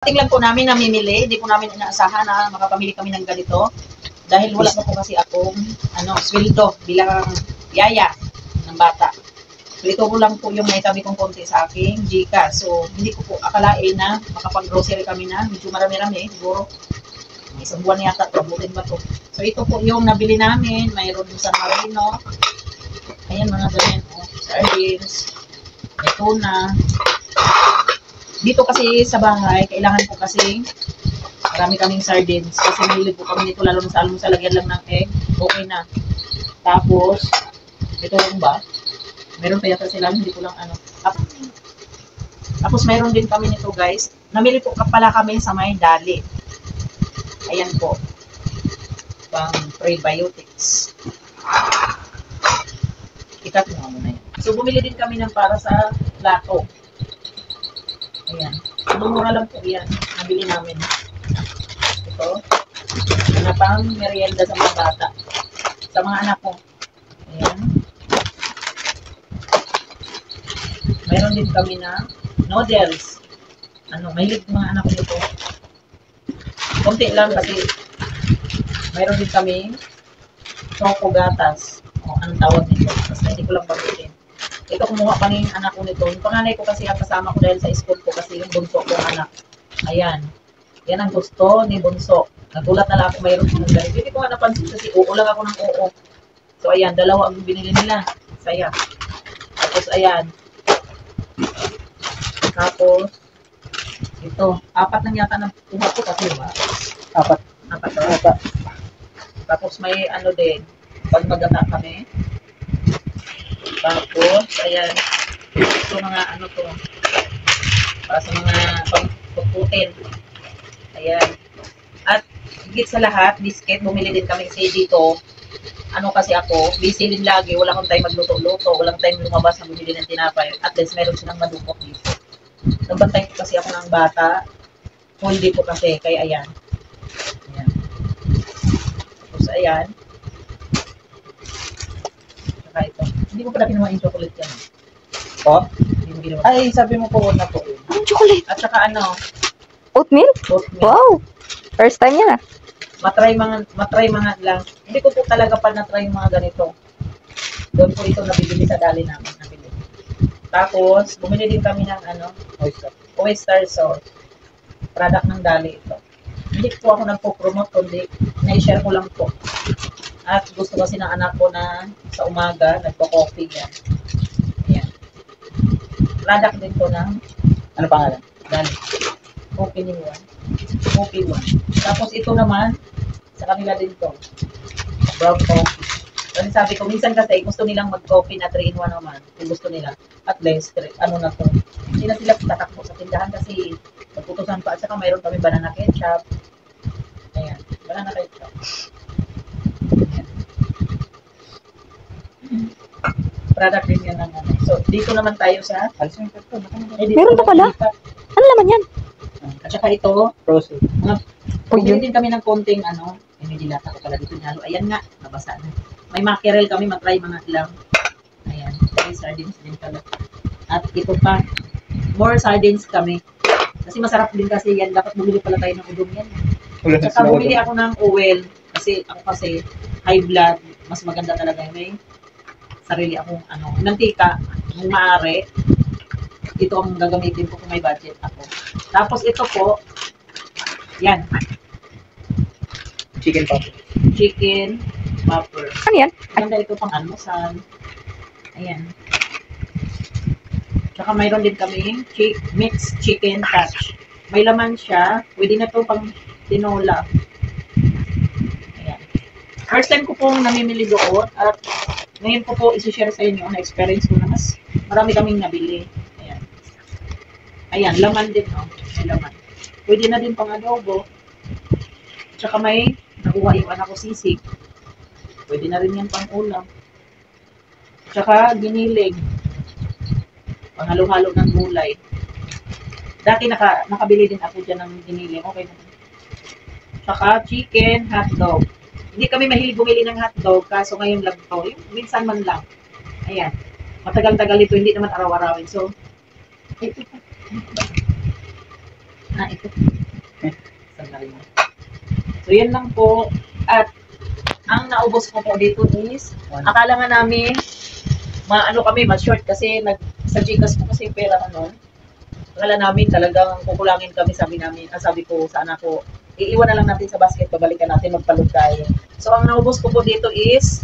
Ating lang po namin namimili, hindi po namin inaasahan na makapamili kami ng ganito. Dahil wala pa po kasi akong sweldo bilang yaya ng bata. So ito ko lang po yung may tabi kong konti sa aking Gcash. So hindi ko po akalain na makapag-grocery kami na medyo marami-rami. Siguro isang buwan yata, pabutin ba to. So ito po yung nabili namin. Mayroon San Marino. Ayan mga ganyan. Sardines. May tuna. Dito kasi sa bahay, kailangan po kasi marami kaming sardines. Kasi mahilig po kami nito, lalo na sa almusal, lagyan lang ng egg. Okay na. Tapos, ito yung ba? Meron pa yata sila, hindi ko lang ano. Tapos mayroon din kami nito guys. Namili po pala kami sa may dali. Ayan po. Pang prebiotics. Ikat mo muna yan. So, bumili din kami ng para sa plato. Ayan. Mura lang po yan. Nabili namin. Ito. Na pang merienda sa mga bata. Sa mga anak ko. Ayan. Mayroon din kami na noodles. Mahilig mga anak ko nito. Kunti lang kasi mayroon din kami choco gatas. Anong tawag nito? Basta hindi ko lang pagkitin. Ito, kumuha pa ng anak ko nito. Yung panganay ko kasi ang kasama ko dahil sa school ko kasi yung bunso ko anak. Ayan. Yan ang gusto ni bunso. Nagulat na lang ako mayroon ng ganito. Hindi ko nga napansin kasi oo lang ako ng oo. So, ayan. Dalawa ang binili nila. Saya. Tapos, ayan. Tapos, ito. 4 lang yata ng kuha ko kasi ba? 4. Tapos, may din. Pag magata kami. Tapos, ayan. Ito mga to. Para sa mga pagputin. Ayan. At, higit sa lahat, biscuit. Bumili din kami kasi dito. Kasi ako, busy din lagi. Wala akong time magluto-luto. Walang time lumabas na bumili ng tinapay. At least, meron silang madukot dito. Nagbantay ko kasi ako ng bata. Whole day ko kasi. Kaya, ayan. Ayan. Tapos, ayan. Saka ito. Hindi ko pala ginawa yung chocolate yan. Hindi mo ginawa. Ay, sabi mo po na po. Anong chocolate? At saka Oatmeal? Oatmeal. Wow! First time yan ah. Matry mga lang. Hindi ko po talaga pa na-try mga ganito. Doon po ito nabibili sa dali namin. Nabili. Tapos, bumili din kami ng oyster sauce. Product ng dali ito. Hindi po ako nagpo-promote, kundi na-share ko lang po. At gusto kasi ng anak ko na sa umaga, nagpo-coffee yan. Ayan. Product din po ng, ano pangalan? Dali. Coffee ni Juan. Coffee One. Tapos ito naman, sa kanila din to. Brown coffee. Kasi sabi ko, minsan kasi gusto nilang mag-coffee na 3-in-1 naman. Kung gusto nila. At least, na to. Hindi na sila tatakbo sa tindahan kasi magputusan pa. At saka mayroon kami banana ketchup. Ayan. Banana ketchup. Product din yan ng So, dito naman tayo sa Meron pa pala? Ano naman yan? At saka ito, Frozen. Pumili din kami ng konting may dilata ko pala dito nalo. Ayan nga, nabasa na. May mackerel kami, matry mga ilang. Ayan, may sardines din pala. At ito pa, more sardines kami. Kasi masarap din kasi yan. Dapat bumili pala tayo ng udong yan. At saka bumili ako ng oil. Kasi ako kasi high blood. Mas maganda talaga may sarili akong mantika. Kung maaari, ito ang gagamitin ko kung may budget ako. Tapos ito po, yan. Chicken popper. Chicken popper. Ano yan? Ganda ito pang almusal. Ayan. Tsaka mayroon din kami mixed chicken touch. May laman siya. Pwede na ito pang tinola. Ayan. First time ko pong namimili doon. At ngayon ko po isi-share sa inyo na experience ko na mas marami kaming nabili. Ayan. Ayan, laman din. May laman. Pwede na din pang adobo. Tsaka may nakuha yung anak ko sisig. Pwede na rin yan pang ulam. Tsaka giniling. Panghalo-halo ng gulay. Dati nakabili din ako dyan ng giniling. Okay na. Tsaka chicken hotdog. Hindi kami mahilig bumili ng hotdog. Kaso ngayon lang to. Yung minsan man lang. Ayan. Matagal-tagal ito. Hindi naman araw-arawin. So, ito. Sandali na. So, yan lang po. At, ang naubos ko po dito is, akala nga namin, kami, ma-short kasi sa Gcash ko kasi pera ano. Akala namin talagang kukulangin kami, sabi ko sa anak ko, iiwan na lang natin sa basket, babalikan natin, magpalod tayo. So, ang naubos ko po dito is,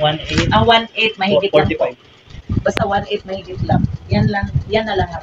1.8 mahigit lang po. 45. Basta 1.8 mahigit lang. Yan na lang.